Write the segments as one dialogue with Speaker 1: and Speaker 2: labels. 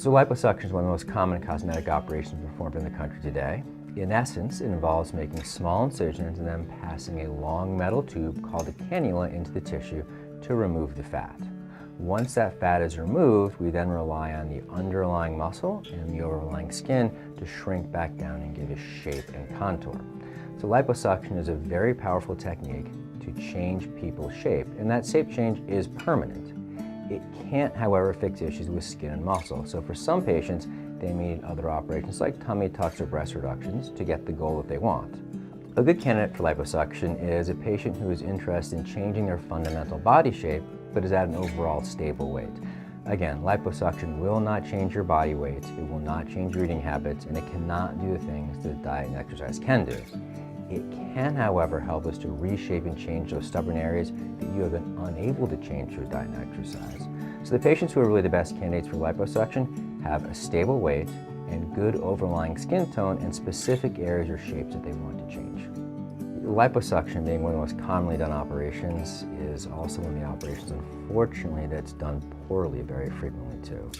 Speaker 1: So liposuction is one of the most common cosmetic operations performed in the country today. In essence, it involves making small incisions and then passing a long metal tube called a cannula into the tissue to remove the fat. Once that fat is removed, we then rely on the underlying muscle and the overlying skin to shrink back down and give a shape and contour. So liposuction is a very powerful technique to change people's shape, and that shape change is permanent. It can't, however, fix issues with skin and muscle. So for some patients, they may need other operations like tummy tucks or breast reductions to get the goal that they want. A good candidate for liposuction is a patient who is interested in changing their fundamental body shape but is at an overall stable weight. Again, liposuction will not change your body weight, it will not change your eating habits, and it cannot do the things that diet and exercise can do. It can, however, help us to reshape and change those stubborn areas that you have been unable to change through diet and exercise. So the patients who are really the best candidates for liposuction have a stable weight and good overlying skin tone and specific areas or shapes that they want to change. Liposuction, being one of the most commonly done operations, is also one of the operations, unfortunately, that's done poorly very frequently too.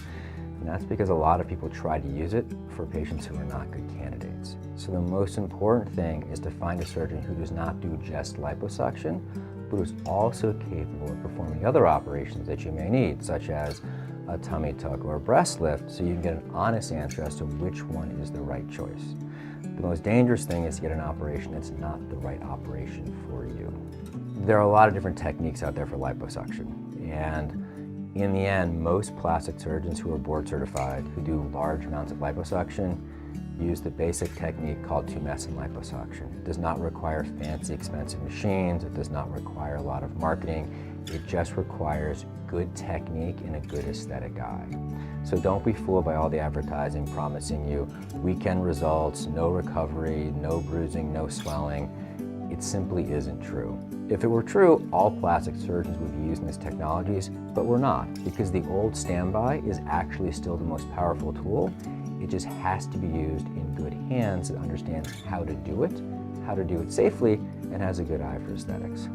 Speaker 1: And that's because a lot of people try to use it for patients who are not good candidates. So the most important thing is to find a surgeon who does not do just liposuction, but who's also capable of performing other operations that you may need, such as a tummy tuck or a breast lift, so you can get an honest answer as to which one is the right choice. The most dangerous thing is to get an operation that's not the right operation for you. There are a lot of different techniques out there for liposuction, and in the end, most plastic surgeons who are board certified, who do large amounts of liposuction, use the basic technique called tumescent liposuction. It does not require fancy, expensive machines. It does not require a lot of marketing. It just requires good technique and a good aesthetic eye. So don't be fooled by all the advertising promising you weekend results, no recovery, no bruising, no swelling. It simply isn't true. If it were true, all plastic surgeons would be using these technologies, but we're not, because the old standby is actually still the most powerful tool. It just has to be used in good hands that understand how to do it safely, and has a good eye for aesthetics.